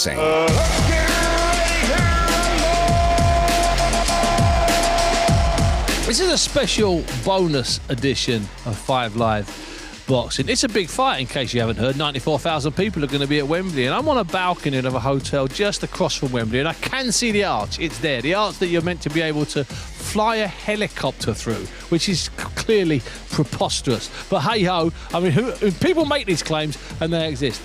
boxing. This is a special bonus edition of 5 Live Boxing. It's a big fight, in case you haven't heard. 94,000 people are going to be at Wembley, and I'm on a balcony of a hotel just across from Wembley, and I can see the arch. It's there, the arch that you're meant to be able to fly a helicopter through, which is clearly preposterous. But hey-ho, I mean, people make these claims, and they exist.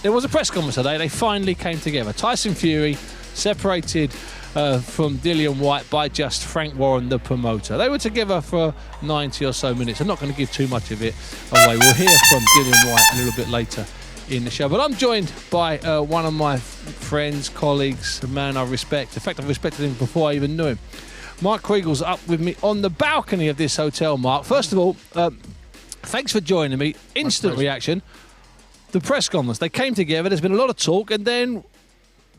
There was a press conference today. They finally came together. Tyson Fury separated from Dillian Whyte by just Frank Warren, the promoter. They were together for 90 or so minutes. I'm not going to give too much of it away. We'll hear from Dillian Whyte a little bit later in the show. But I'm joined by one of my friends, colleagues, a man I respect. In fact, I've respected him before I even knew him. Mark Kriegel's up with me on the balcony of this hotel, Mark. First of all, thanks for joining me. Instant reaction. The press conference. They came together. There's been a lot of talk, and then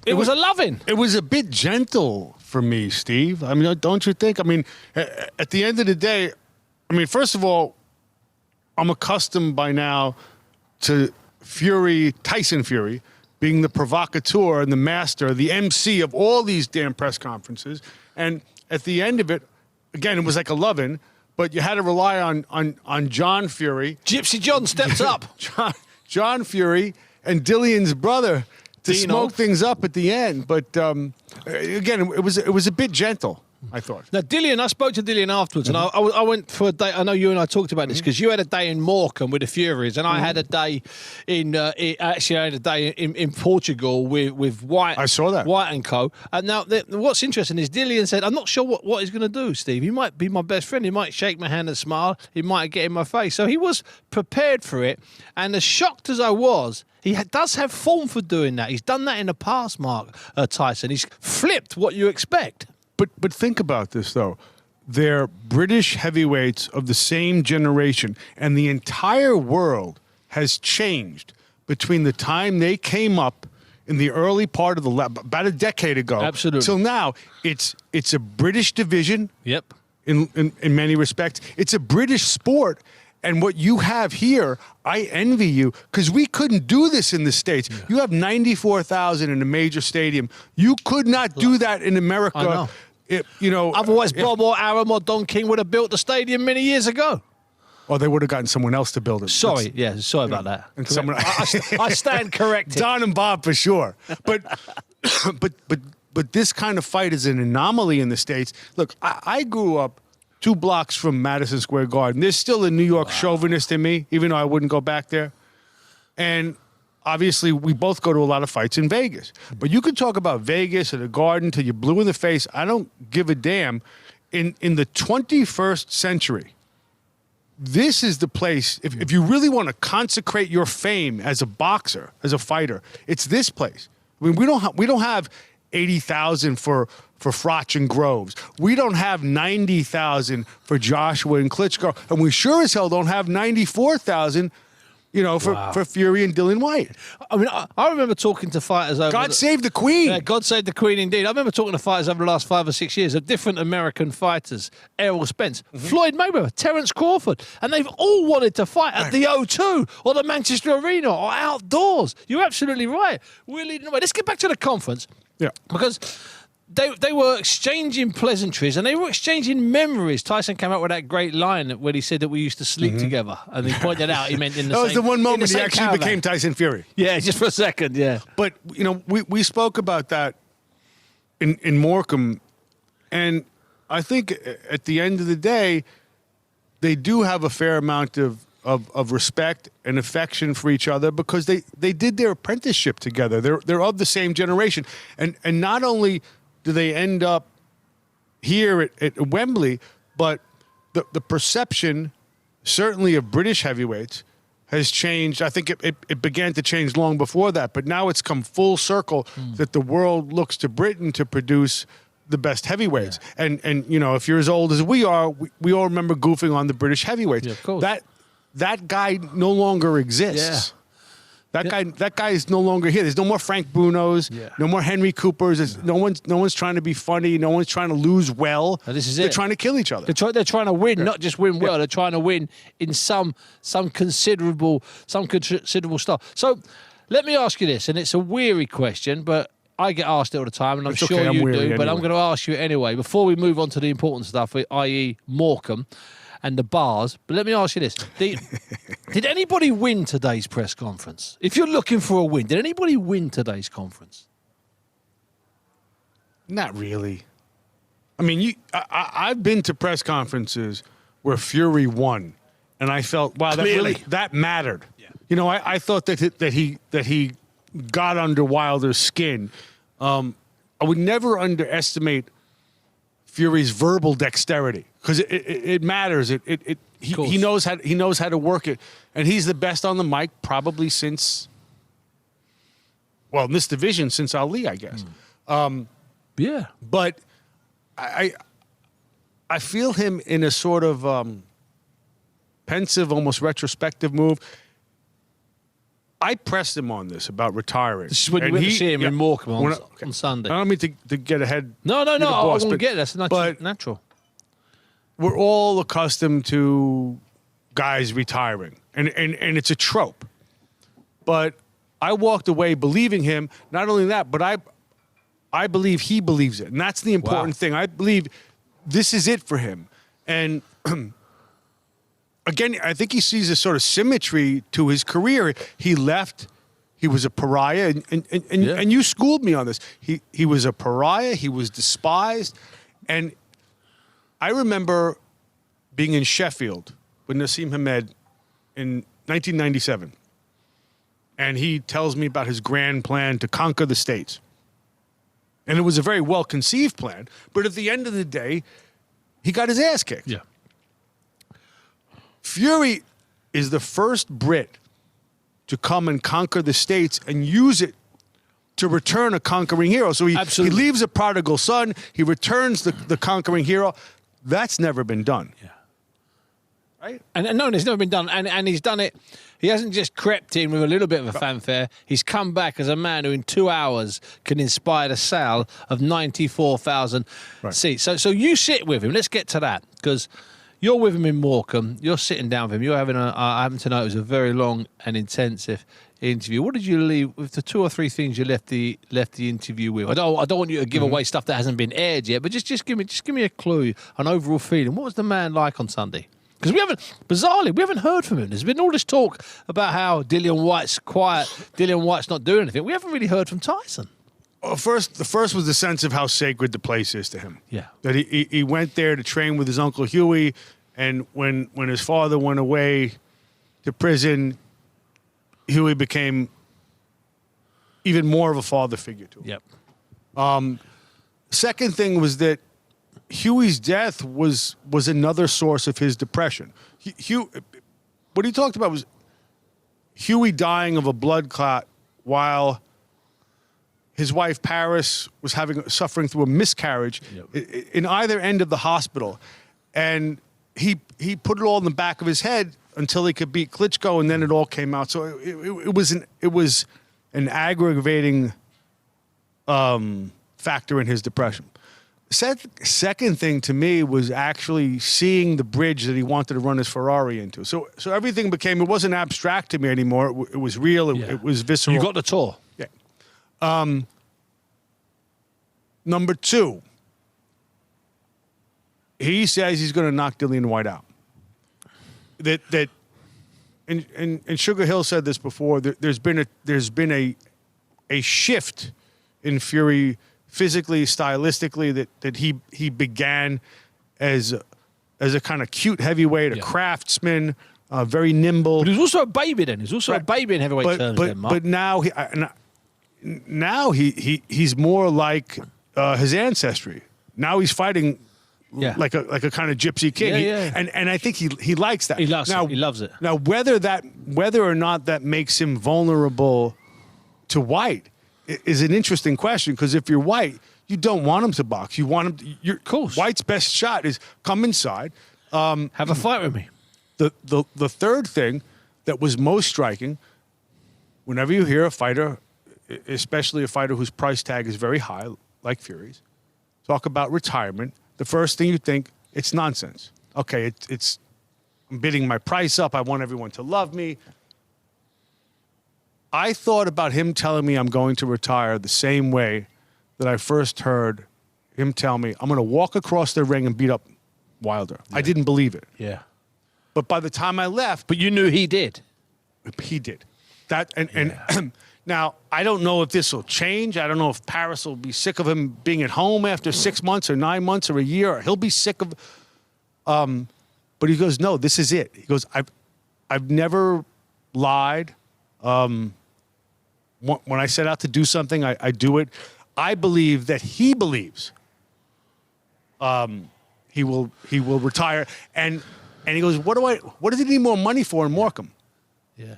it was a loving. It was a bit gentle for me, Steve. I mean, don't you think? I mean, at the end of the day, I mean, first of all, I'm accustomed by now to Tyson Fury, being the provocateur and the master, the MC of all these damn press conferences. And at the end of it, again, it was like a loving, but you had to rely on John Fury. Gypsy John steps up. John Fury and Dillian's brother to Dino. smoke things up at the end. But again, it was a bit gentle, I thought. Now, Dillian, I spoke to Dillian afterwards, and I went for a day. I know you and I talked about this because you had a day in Morecambe with the Furies, and I had a day in Portugal with Whyte. I saw that. Whyte and co. And now, what's interesting is Dillian said, "I'm not sure what he's going to do, Steve. He might be my best friend. He might shake my hand and smile. He might get in my face." So he was prepared for it. And as shocked as I was, he does have form for doing that. He's done that in the past, Mark Tyson. He's flipped what you expect. But think about this, though. They're British heavyweights of the same generation, and the entire world has changed between the time they came up in the early part of about a decade ago. Absolutely. Till now. It's a British division. Yep. In many respects. It's a British sport. And what you have here, I envy you, because we couldn't do this in the States. Yeah. You have 94,000 in a major stadium. You could not do that in America. I know. Otherwise, Bob or Aram or Don King would have built the stadium many years ago. Or they would have gotten someone else to build it. Sorry about that. And someone I stand corrected. Don and Bob for sure. But but this kind of fight is an anomaly in the States. Look, I grew up 2 blocks from Madison Square Garden. There's still a New York chauvinist in me, even though I wouldn't go back there. And obviously, we both go to a lot of fights in Vegas. But you could talk about Vegas or the Garden till you're blue in the face. I don't give a damn. In the 21st century, this is the place. If you really want to consecrate your fame as a boxer, as a fighter, it's this place. I mean, we don't have 80,000 for Froch and Groves. We don't have 90,000 for Joshua and Klitschko, and we sure as hell don't have 94,000, for Fury and Dillian Whyte. I mean, I remember talking to fighters over... God save the Queen. Yeah, God save the Queen, indeed. I remember talking to fighters over the last 5 or 6 years of different American fighters. Errol Spence, Floyd Mayweather, Terence Crawford, and they've all wanted to fight at the O2 or the Manchester Arena or outdoors. You're absolutely right. We're leading the way. Let's get back to the conference. Yeah. Because they were exchanging pleasantries and they were exchanging memories. Tyson came out with that great line when he said that we used to sleep together. And he pointed out he meant in the That same... was the one moment he actually caravan. became Tyson Fury. Yeah, just for a second, yeah. But, we spoke about that in Morecambe. And I think at the end of the day, they do have a fair amount of respect and affection for each other because they did their apprenticeship together. They're of the same generation. And not only do they end up here at Wembley, but the perception, certainly of British heavyweights, has changed. I think it began to change long before that, but now it's come full circle that the world looks to Britain to produce the best heavyweights. Yeah. And if you're as old as we are, we all remember goofing on the British heavyweights. Yeah, of course. That guy no longer exists. Yeah. That guy is no longer here. There's no more Frank Brunos. Yeah. No more Henry Coopers. No one's trying to be funny. No one's trying to lose well. Now, this is They're trying to kill each other. They're trying to win, not just win well. They're trying to win in some considerable style. So Let me ask you this, and it's a weary question, but I get asked it all the time, and I'm It's sure okay, I'm you weary do, but anyway. I'm going to ask you it anyway. Before we move on to the important stuff, i.e. Morecambe and the bars, but let me ask you this. Did anybody win today's press conference? If you're looking for a win, did anybody win today's conference? Not really. I mean, I've been to press conferences where Fury won, and I felt, wow, that mattered. Yeah. You know, I thought that he got under Wilder's skin. I would never underestimate Fury's verbal dexterity because it matters. He knows how to work it, and he's the best on the mic probably since, well, in this division since Ali, I guess. Yeah, but I feel him in a sort of pensive, almost retrospective move. I pressed him on this about retiring. this is when you went to see him in Morecambe on Sunday. I don't mean to get ahead. No, I boss, won't but- get it. That's natural. We're all accustomed to guys retiring, and it's a trope. But I walked away believing him. Not only that, but I believe he believes it, and that's the important thing. I believe this is it for him. And again, I think he sees a sort of symmetry to his career. He left. He was a pariah, and you schooled me on this. He was a pariah. He was despised, and I remember being in Sheffield with Nassim Hamed in 1997, and he tells me about his grand plan to conquer the States. And it was a very well-conceived plan, but at the end of the day, he got his ass kicked. Yeah. Fury is the first Brit to come and conquer the States and use it to return a conquering hero. So he leaves a prodigal son, he returns the conquering hero. That's never been done. Yeah. Right? And no, it's never been done. And he's done it. He hasn't just crept in with a little bit of a fanfare. He's come back as a man who in 2 hours can inspire the sale of 94,000 seats. So you sit with him. Let's get to that, because you're with him in Morecambe. You're sitting down with him. You're having I happen to know it was a very long and intensive interview. What did you leave with? The 2 or 3 things you left the interview with? I don't want you to give away stuff that hasn't been aired yet, but just give me a clue, an overall feeling. What was the man like on Sunday? Because bizarrely, we haven't heard from him. There's been all this talk about how Dillian Whyte's quiet, Dillian Whyte's not doing anything. We haven't really heard from Tyson. Well, the first was the sense of how sacred the place is to him. Yeah. That he went there to train with his Uncle Huey, and when his father went away to prison, Huey became even more of a father figure to him. Yep. Second thing was that Huey's death was another source of his depression. What he talked about was Huey dying of a blood clot while his wife Paris was suffering through a miscarriage in either end of the hospital, and he put it all in the back of his head until he could beat Klitschko, and then it all came out. So it was an aggravating factor in his depression. Second thing to me was actually seeing the bridge that he wanted to run his Ferrari into. So everything it wasn't abstract to me anymore. It was real. It was visceral. You got the tour. Yeah. Number 2, he says he's going to knock Dillian Whyte out. And Sugar Hill said this before. There's been a shift in Fury, physically, stylistically, that he began as a kind of cute heavyweight, a craftsman, very nimble. But he was also a baby then. He was also a baby in heavyweight terms then, Mark. But now he's more like his ancestry. Now he's fighting like a kind of gypsy king. And I think he likes that. He loves it. Now whether or not that makes him vulnerable to Whyte is an interesting question, because if you're Whyte, you don't want him to box. You want him to, of course. White's best shot is come inside. Have a fight with me. The third thing that was most striking, whenever you hear a fighter, especially a fighter whose price tag is very high, like Fury's, talk about retirement, the first thing you think, it's nonsense. Okay, I'm bidding my price up. I want everyone to love me. I thought about him telling me I'm going to retire the same way that I first heard him tell me I'm going to walk across the ring and beat up Wilder. I didn't believe it. Yeah. But by the time I left, But you knew he did. he did. That and now I don't know if this will change. I don't know if Paris will be sick of him being at home after 6 months or 9 months or a year. Or he'll be sick of. But he goes, no, this is it. He goes, I've never lied. When I set out to do something, I do it. I believe that he believes he will retire. And he goes, what does he need more money for in Morecambe? Yeah.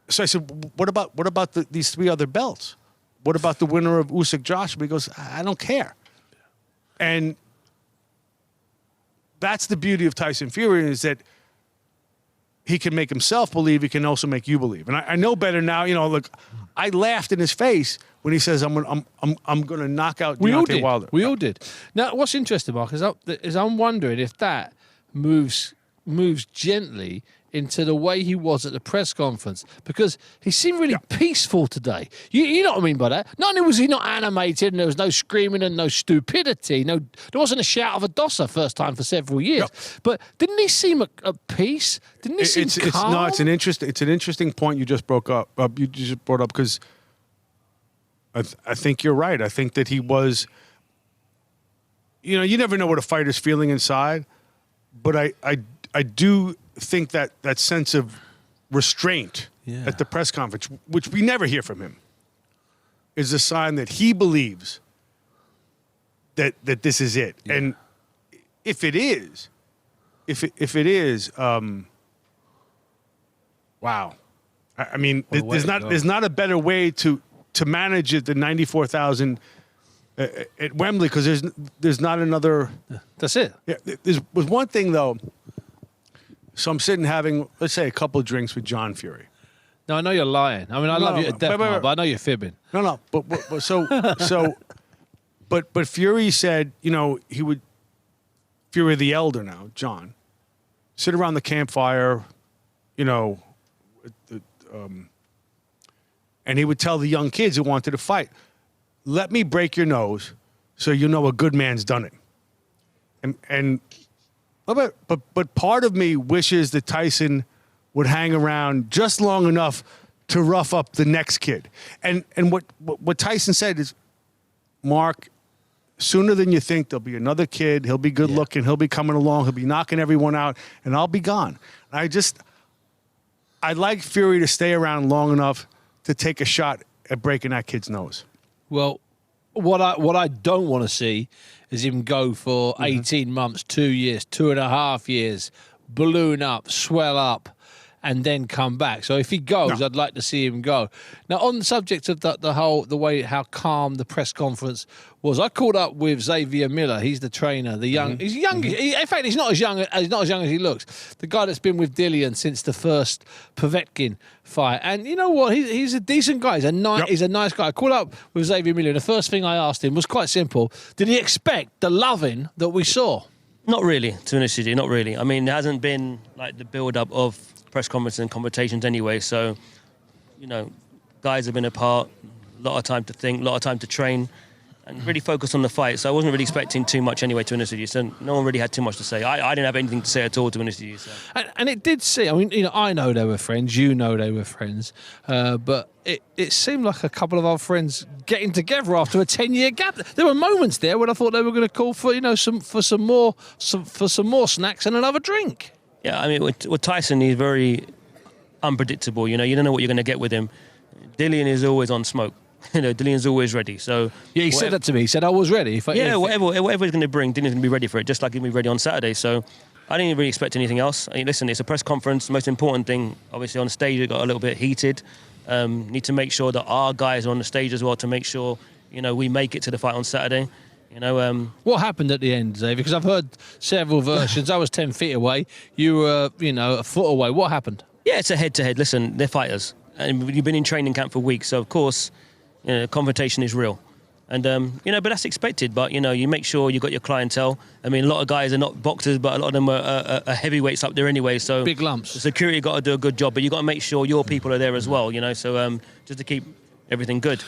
So I said, what about these 3 other belts? What about the winner of Usyk Joshua? He goes, I don't care. And that's the beauty of Tyson Fury, is that he can make himself believe. He can also make you believe. And I know better now. Look, I laughed in his face when he says, "I'm gonna knock out Deontay Wilder." We all did. Now, what's interesting, Mark, is I'm wondering if that moves gently into the way he was at the press conference, because he seemed really peaceful today. You know what I mean by that? Not only was he not animated and there was no screaming and no stupidity, there wasn't a shout of a dosser first time for several years, but didn't he seem at peace? Didn't he seem calm? It's an interesting point you just brought up because I think you're right. I think that he was, you never know what a fighter's feeling inside, but I do think that sense of restraint at the press conference, which we never hear from him, is a sign that he believes that this is it. Yeah. And if it is, wow. I mean, there's not a better way to manage it than 94,000 at Wembley, because there's not another. That's it. Yeah, was one thing though. So I'm sitting having, let's say, a couple of drinks with John Fury. No, I know you're lying. I mean, I love you to death, but I know you're fibbing. No. But Fury said, he would, Fury the elder now, John, sit around the campfire, and he would tell the young kids who wanted to fight, let me break your nose so you know a good man's done it. And But part of me wishes that Tyson would hang around just long enough to rough up the next kid. And what Tyson said is, Mark, sooner than you think, there'll be another kid. He'll be good looking. He'll be coming along. He'll be knocking everyone out, and I'll be gone. I'd like Fury to stay around long enough to take a shot at breaking that kid's nose. Well, what I don't want to see is him go for 18 months, 2 years, 2.5 years, balloon up, swell up, and then come back. So if he goes, I'd like to see him go. Now, on the subject of the way how calm the press conference was, I caught up with Xavier Miller. He's the trainer, the young. He's young. In fact, he's not as young as he looks. The guy that's been with Dillian since the first Povetkin fight. And you know what? He's a decent guy. He's a nice guy. I caught up with Xavier Miller. And the first thing I asked him was quite simple. Did he expect the loving that we saw? Not really, to be honest with you, not really. I mean, there hasn't been like the build-up of press conferences and conversations anyway. So, guys have been apart, a lot of time to think, a lot of time to train, and really focus on the fight. So I wasn't really expecting too much anyway, to be honest with you. So no one really had too much to say. I didn't have anything to say at all, to be honest with you. So. And it did seem, I mean, I know they were friends, they were friends, but it seemed like a couple of our friends getting together after a 10-year gap. There were moments there when I thought they were going to call for, some more snacks and another drink. Yeah, I mean, with Tyson, he's very unpredictable. You don't know what you're going to get with him. Dillian is always on smoke. Dillian's always ready. So he said that to me. He said I was ready. Whatever he's going to bring, Dillian's going to be ready for it, just like he'll be ready on Saturday. So I didn't really expect anything else. I mean, listen, it's a press conference. The most important thing, obviously, on stage, it got a little bit heated. Need to make sure that our guys are on the stage as well to make sure we make it to the fight on Saturday. What happened at the end, Xavier? Because I've heard several versions. I was 10 feet away. You were, a foot away. What happened? Yeah, it's a head-to-head. Listen, they're fighters. And you've been in training camp for weeks. So, of course, confrontation is real. And, but that's expected. But, you make sure you got your clientele. I mean, a lot of guys are not boxers, but a lot of them are heavyweights up there anyway. So big lumps. The security got to do a good job, but you got to make sure your people are there as well, So just to keep everything good.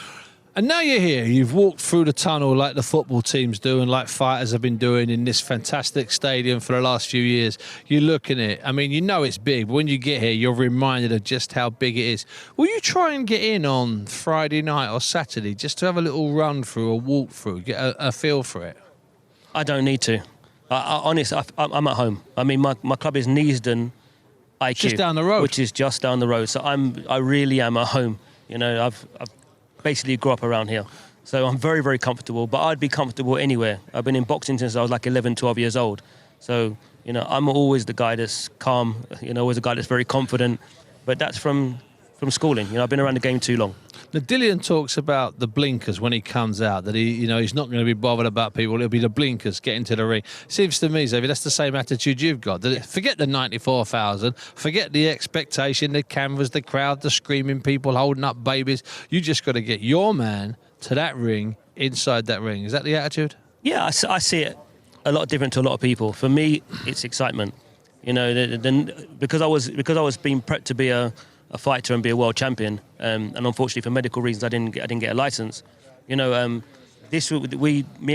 And now you're here. You've walked through the tunnel like the football teams do and like fighters have been doing in this fantastic stadium for the last few years. You look at it. I mean, it's big, but when you get here, you're reminded of just how big it is. Will you try and get in on Friday night or Saturday just to have a little run through, a walk through, get a feel for it? I don't need to. Honestly, I'm at home. I mean, my club is Neasden IQ. Just down the road. Which is just down the road. So I really am at home. I've basically grew up around here. So I'm very, very comfortable, but I'd be comfortable anywhere. I've been in boxing since I was like 11, 12 years old. So, I'm always the guy that's calm, always the guy that's very confident. But that's from schooling. I've been around the game too long. Now, Dillian talks about the blinkers when he comes out, that he's not going to be bothered about people. It'll be the blinkers getting to the ring. Seems to me, Xavier, that's the same attitude you've got. Forget the 94,000, forget the expectation, the cameras, the crowd, the screaming people holding up babies. You just got to get your man to that ring, inside that ring. Is that the attitude? Yeah, I see it a lot different to a lot of people. For me, it's excitement. Because I was being prepped to be a fighter and be a world champion, and unfortunately for medical reasons I didn't get a license. Me and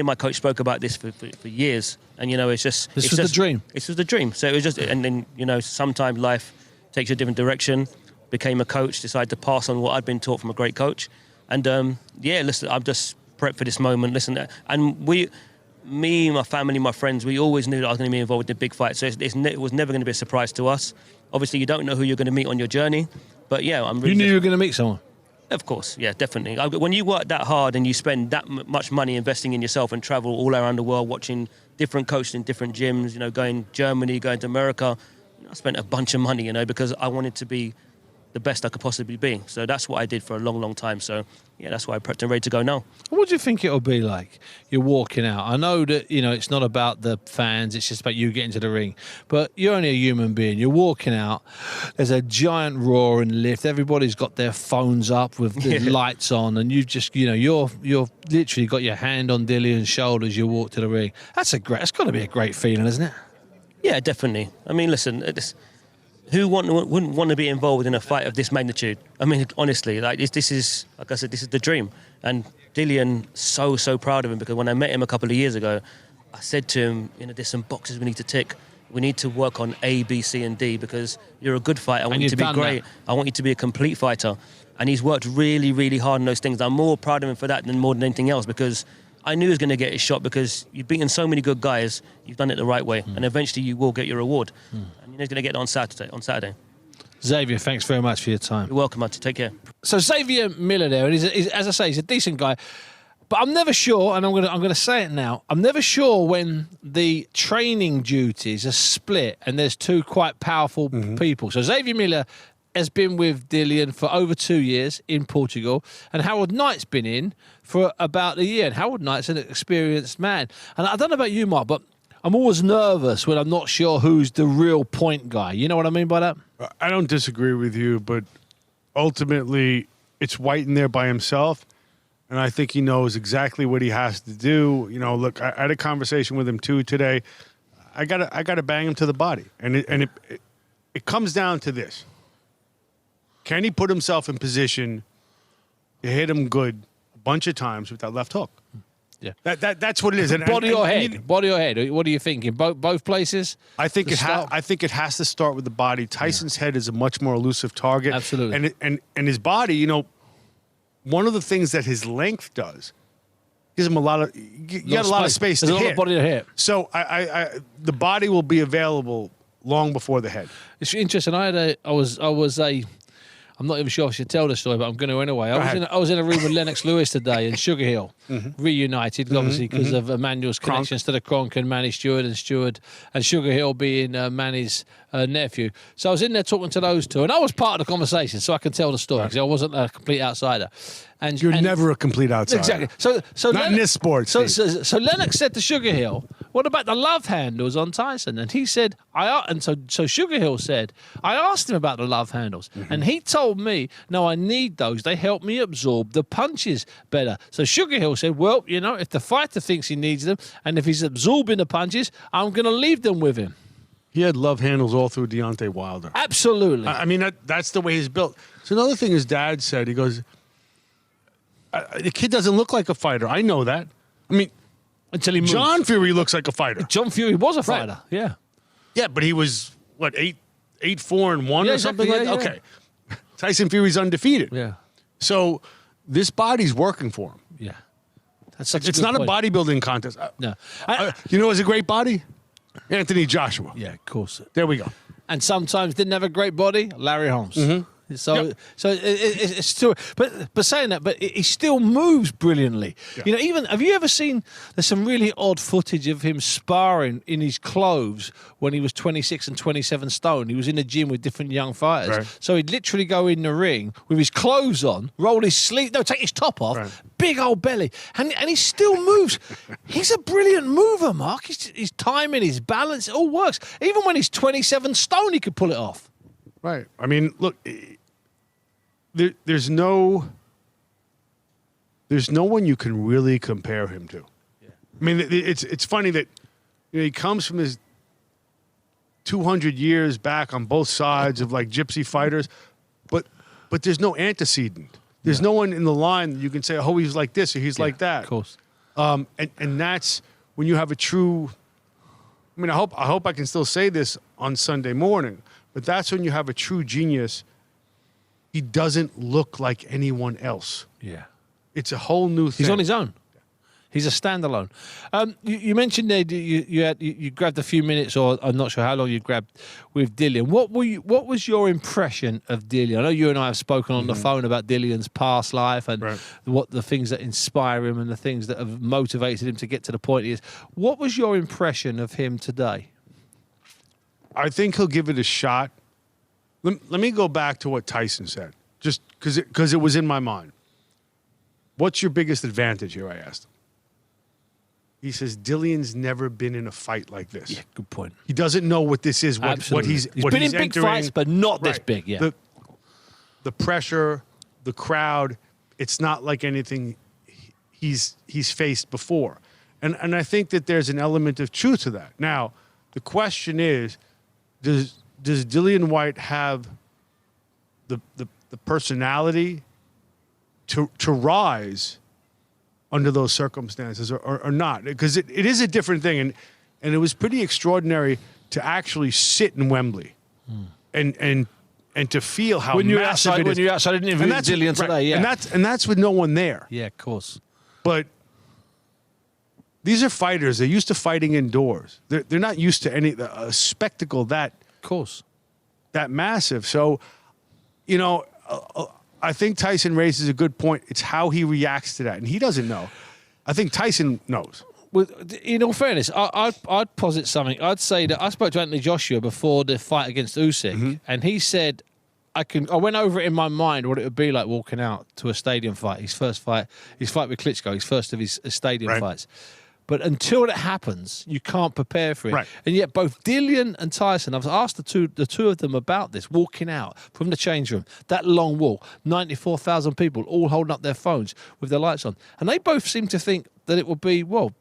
my coach spoke about this for years, and it's just this was the dream. This was the dream. So it was just, and then sometimes life takes you a different direction. Became a coach, decided to pass on what I'd been taught from a great coach, and listen, I'm just prepped for this moment. Listen, and me, my family, my friends, we always knew that I was going to be involved in a big fight. So it was never going to be a surprise to us. Obviously, you don't know who you're going to meet on your journey, but yeah, I'm really. You knew you were going to meet someone. Of course, yeah, definitely. When you work that hard and you spend that much money investing in yourself and travel all around the world, watching different coaches in different gyms, going Germany, going to America, I spent a bunch of money, because I wanted to be the best I could possibly be. So that's what I did for a long, long time. So yeah, that's why I'm prepped and ready to go now. What do you think it'll be like? You're walking out. I know that, it's not about the fans. It's just about you getting to the ring. But you're only a human being. You're walking out. There's a giant roaring lift. Everybody's got their phones up with the lights on. And you've just, you're literally got your hand on Dillian's shoulder as you walk to the ring. That's got to be a great feeling, isn't it? Yeah, definitely. I mean, listen, who wouldn't want to be involved in a fight of this magnitude? I mean, honestly, this is, like I said, this is the dream. And Dillian, so proud of him, because when I met him a couple of years ago, I said to him, there's some boxes we need to tick. We need to work on A, B, C, and D, because you're a good fighter. I want you to be great. I want you to be a complete fighter. And he's worked really, really hard on those things. I'm more proud of him for that than more than anything else, because I knew he was going to get his shot, because you've beaten so many good guys. You've done it the right way, and eventually you will get your reward. And he's going to get it on Saturday. Xavier, thanks very much for your time. You're welcome, Auntie. Take care. So Xavier Miller there, and he's, as I say, he's a decent guy. But I'm never sure, and I'm going to say it now, I'm never sure when the training duties are split and there's two quite powerful people. So Xavier Miller has been with Dillian for over 2 years in Portugal, and Harold Knight's been in for about a year. And Harold Knight's an experienced man. And I don't know about you, Mark, but I'm always nervous when I'm not sure who's the real point guy. You know what I mean by that? I don't disagree with you, but ultimately it's Whyte in there by himself, and I think he knows exactly what he has to do. Look, I had a conversation with him too today. I gotta bang him to the body, and it comes down to this. Can he put himself in position to hit him good a bunch of times with that left hook? Yeah, that's what it is. Body or head? What are you thinking? Both places? I think it has to start with the body. Tyson's head is a much more elusive target. Absolutely. And his body, one of the things that his length does gives him a lot of space to hit. There's a lot of body to hit. So the body will be available long before the head. It's interesting. I'm not even sure I should tell the story, but I'm going to anyway. I was in a room with Lennox Lewis today and Sugar Hill, reunited, obviously, because of Emmanuel's connections to the Kronk and Manny Stewart and Sugar Hill being Manny's nephew. So I was in there talking to those two, and I was part of the conversation, so I can tell the story, because I wasn't a complete outsider. And You're never a complete outsider. Exactly. So not in this sport. So Lennox said to Sugar Hill, "What about the love handles on Tyson?" And he said, so Sugar Hill said, "I asked him about the love handles, and he told me, no, I need those. They help me absorb the punches better." So Sugar Hill Chael said, well, you know, if the fighter thinks he needs them and if he's absorbing the punches, I'm going to leave them with him. He had love handles all through Deontay Wilder. Absolutely. I mean, that's the way he's built. So another thing his dad said, he goes, the kid doesn't look like a fighter. I know that. I mean, Until he moves. John Fury looks like a fighter. John Fury was a fighter. Right. Yeah. Yeah, but he was, what, 8-4-1 Yeah, or something exactly, like that? yeah. Okay. Tyson Fury's undefeated. Yeah. So this body's working for him. Yeah. That's such It's a good not point. a bodybuilding contest. No. You know who's a great body? Anthony Joshua. Yeah, of course. There we go. And sometimes didn't have a great body, Larry Holmes. So, Yep. it's still, but saying that, but he still moves brilliantly. Yeah. You know, even have you ever seen? There's some really odd footage of him sparring in his clothes when he was 26 and 27 stone. He was in the gym with different young fighters, Right. so he'd literally go in the ring with his clothes on, roll his sleeve, take his top off, Right. big old belly, and he still moves. He's a brilliant mover, Mark. His timing, his balance, it all works. Even when he's 27 stone, he could pull it off. Right. I mean, look, there's no one you can really compare him to. Yeah. I mean, it's funny that he comes from his 200 years back on both sides of like gypsy fighters, but there's no antecedent. There's no one in the line that you can say, oh, he's like this or he's like that. Of course. And that's when you have a true. I mean, I hope I can still say this on Sunday morning, but that's when you have a true genius. He doesn't look like anyone else. Yeah. It's a whole new thing. He's on his own. He's a standalone. You mentioned there you grabbed a few minutes, or I'm not sure how long you grabbed with Dillian. What was your impression of Dillian? I know you and I have spoken on the phone about Dillian's past life and what the things that inspire him and the things that have motivated him to get to the point he is. What was your impression of him today? I think he'll give it a shot. Let me go back to what Tyson said, just because it was in my mind. What's your biggest advantage here, I asked him. He says, Dillian's never been in a fight like this. Yeah, good point. He doesn't know what this is, what he's been in big entering. fights, but not this big, yeah. The pressure, the crowd, it's not like anything he's faced before. And I think that there's an element of truth to that. Now, the question is, does Dillian Whyte have the personality to rise under those circumstances or not? Because it is a different thing, and it was pretty extraordinary to actually sit in Wembley and to feel how when you're massive outside, it is. when you're outside, I didn't even Dillian today, yeah. And that's with no one there. Yeah, of course. But these are fighters. They're used to fighting indoors. They're not used to a spectacle that Of course. that massive. So, you know, I think Tyson raises a good point. It's how he reacts to that, and he doesn't know. I think Tyson knows. Well, in all fairness, I'd posit something. I'd say that I spoke to Anthony Joshua before the fight against Usyk, and he said, I went over it in my mind what it would be like walking out to a stadium fight. His first fight, his fight with Klitschko, his first of his stadium fights. But until it happens, you can't prepare for it. Right. And yet both Dillian and Tyson, I've asked the two of them about this, walking out from the change room, that long walk, 94,000 people all holding up their phones with their lights on. And they both seem to think that it will be, well,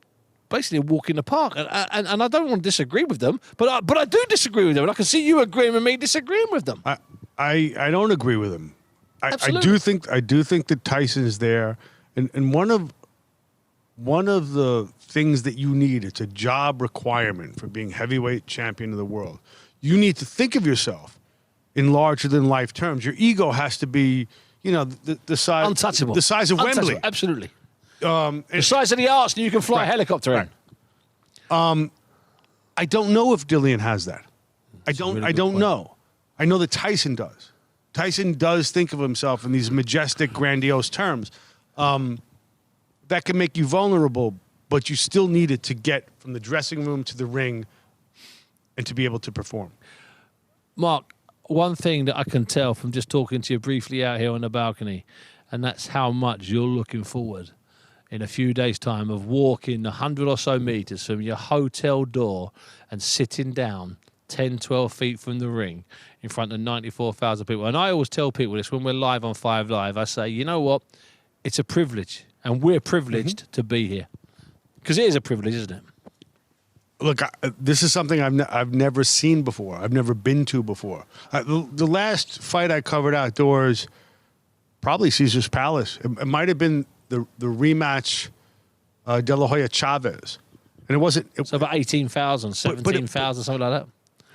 basically a walk in the park. And I don't want to disagree with them, but I do disagree with them. And I can see you agreeing with me disagreeing with them. I don't agree with him. I Absolutely. do think that Tyson is there, and one of the things that you need, it's a job requirement for being heavyweight champion of the world. You need to think of yourself in larger than life terms. Your ego has to be, you know, the size Untouchable. the size of Wembley. Absolutely. The size of the Arsenal, you can fly a helicopter in. I don't know if Dillian has that. I don't know. I know that Tyson does. Tyson does think of himself in these majestic, grandiose terms. That can make you vulnerable, but you still need it to get from the dressing room to the ring and to be able to perform. Mark, one thing that I can tell from just talking to you briefly out here on the balcony, and that's how much you're looking forward in a few days' time of walking 100 or so meters from your hotel door and sitting down 10, 12 feet from the ring in front of 94,000 people. And I always tell people this when we're live on 5 Live. I say, you know what? It's a privilege. and we're privileged to be here. Because it is a privilege, isn't it? Look, this is something I've never seen before. I've never been to before. The last fight I covered outdoors, probably Caesar's Palace. It might have been the rematch De La Hoya Chavez. And it wasn't... So about 18,000, 17,000, something like that.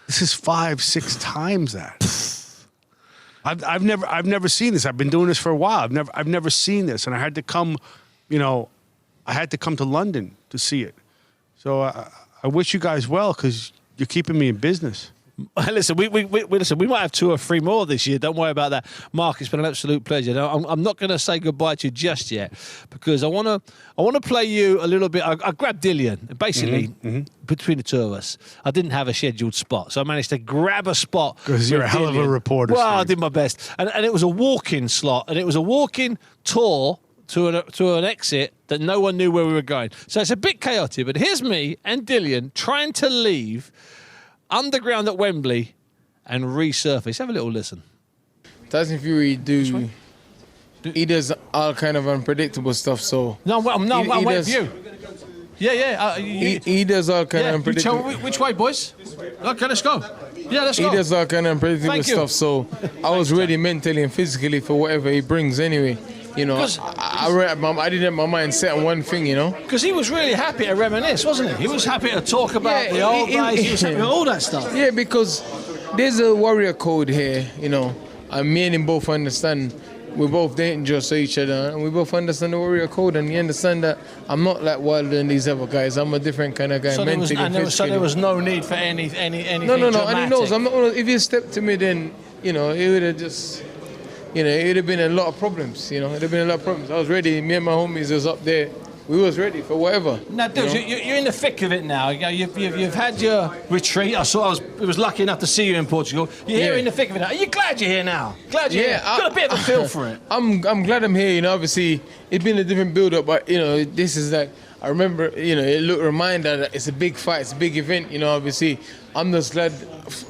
This is 5-6 times that. I've never seen this. I've been doing this for a while. I've never seen this, and I had to come, I had to come to London to see it. So I wish you guys well because you're keeping me in business. Listen, we might have 2 or 3 more this year. Don't worry about that, Mark. It's been an absolute pleasure. Now, I'm not going to say goodbye to you just yet because I want to play you a little bit. I grabbed Dillian basically between the two of us. I didn't have a scheduled spot, so I managed to grab a spot because you're a hell of a reporter. Well, Steve. I did my best, and it was a walk-in slot, and it was a walk-in tour to an exit that no one knew where we were going. So it's a bit chaotic. But here's me and Dillian trying to leave underground at Wembley and resurface. Have a little listen. Tyson Fury he does all kind of unpredictable stuff. So I'm waiting for you. Yeah. He does all kind of unpredictable. You tell me which way, boys. Okay, let's go. Yeah, let's go. He does all kind of unpredictable Thank you. stuff. So I was ready mentally and physically for whatever he brings. Anyway, I didn't have my mind set on one thing. Because he was really happy to reminisce, wasn't he? He was happy to talk about the old days. He was happy with all that stuff. Yeah, because there's a warrior code here, and me and him both understand we're both dangerous to each other, and we both understand the warrior code, and you understand that I'm not like Wilder than these other guys. I'm a different kind of guy, mentally and physically. So there was no need for anything No, dramatic. and he knows. I'm not. If you step to me, then it would have just. It would have been a lot of problems. It would have been a lot of problems. I was ready. Me and my homies was up there. We was ready for whatever. Now, dude, you're in the thick of it now. You've had your retreat. I was lucky enough to see you in Portugal. You're here in the thick of it now. Are you glad you're here now? Glad you're here? Got a bit of a feel for it. I'm glad I'm here. Obviously, it's been a different build-up, but this is like I remember. It reminder that it's a big fight. It's a big event. Obviously, I'm just glad.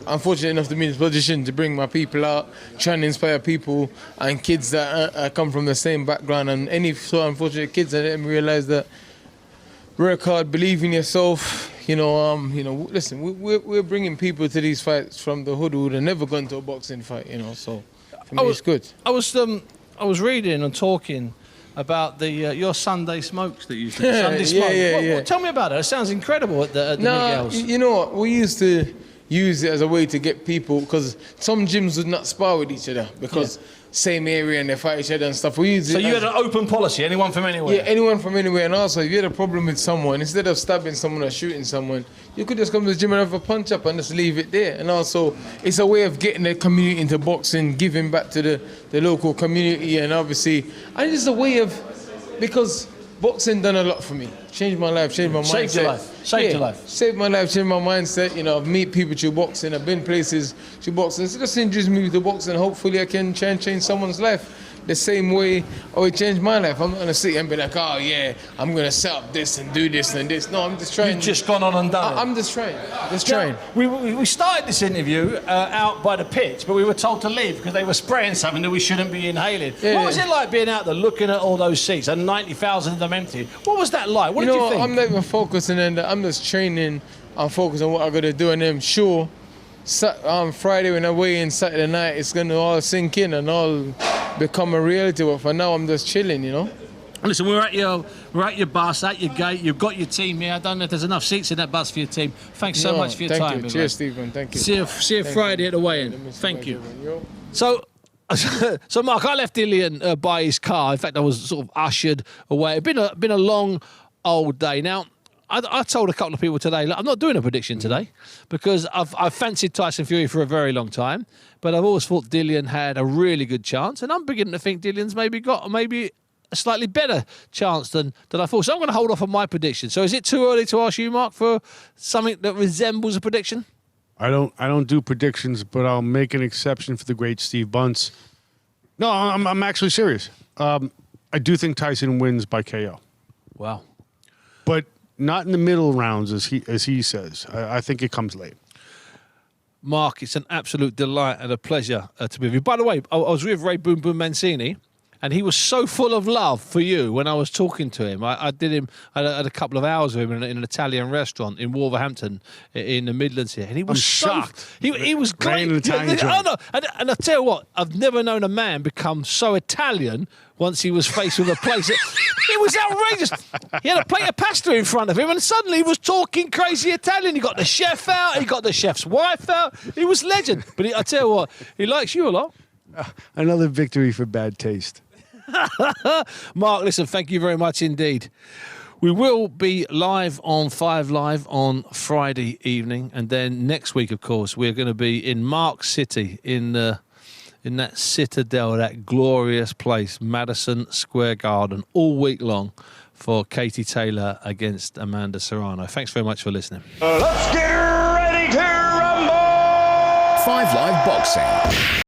I'm fortunate enough to be in this position to bring my people out, trying to inspire people and kids that come from the same background, and any so unfortunate kids that let them realize that work hard, believe in yourself. Listen, we're bringing people to these fights from the hood who have never gone to a boxing fight. So for me, it's good. I was reading and talking about your Sunday smokes that you used to do. Sunday smoke. Yeah. Tell me about it. It sounds incredible at the Miguel's. You know what? We used to use it as a way to get people, because some gyms would not spar with each other because same area and they fight each other and stuff. We use it. So you had an open policy, anyone from anywhere? Yeah, anyone from anywhere. And also, if you had a problem with someone, instead of stabbing someone or shooting someone, you could just come to the gym and have a punch up and just leave it there. And also, it's a way of getting the community into boxing, giving back to the local community, and obviously, and it's a way of, because boxing done a lot for me. Changed my life, changed my mindset. Saved your life. Saved your life. Saved my life, changed my mindset. I've met people through boxing. I've been places through boxing. So just introduce me to boxing. Hopefully I can try and change someone's life the same way it changed my life. I'm not going to sit and be like, oh yeah, I'm going to set up this and do this and this. No, I'm just trying. You've just gone on and done it. I'm just trying. Just trying. We started this interview out by the pitch, but we were told to leave because they were spraying something that we shouldn't be inhaling. Yeah. What was it like being out there looking at all those seats and 90,000 of them empty? What was that like? What did you think? I'm not even focusing on that. I'm just training. I'm focused on what I got to do, and I'm sure on Friday when I weigh in Saturday night, it's going to all sink in and all become a reality. But for now, I'm just chilling, Listen, we're at your bus, at your gate. You've got your team here. I don't know if there's enough seats in that bus for your team. Thanks so much for your time. Thank you. Cheers, Stephen. Thank you. See you Friday at the weigh-in. Thank you. So, Mark, I left Dillian by his car. In fact, I was sort of ushered away. It's been a long, old day. Now, I told a couple of people today, look, I'm not doing a prediction today because I've fancied Tyson Fury for a very long time, but I've always thought Dillian had a really good chance, and I'm beginning to think Dillian's maybe got a slightly better chance than I thought. So I'm going to hold off on my prediction. So is it too early to ask you, Mark, for something that resembles a prediction? I don't do predictions, but I'll make an exception for the great Steve Bunce. No, I'm actually serious. I do think Tyson wins by KO. Wow. But not in the middle rounds, as he says. I think it comes late. Mark, it's an absolute delight and a pleasure to be with you. By the way, I was with Ray Boom Boom Mancini, And he was so full of love for you when I was talking to him. I had a couple of hours with him in an Italian restaurant in Wolverhampton in the Midlands here. And he was shocked. He was great. Ran an Italian Oh, joint. no. And I tell you what, I've never known a man become so Italian once he was faced with a place. It was outrageous. He had a plate of pasta in front of him and suddenly he was talking crazy Italian. He got the chef out. He got the chef's wife out. He was legend. But I tell you what, he likes you a lot. Another victory for bad taste. Mark, listen, thank you very much indeed. We will be live on 5 Live on Friday evening, and then next week, of course, we're going to be in Mark City in that citadel, that glorious place, Madison Square Garden, all week long for Katie Taylor against Amanda Serrano. Thanks very much for listening. Let's get ready to rumble! 5 Live Boxing.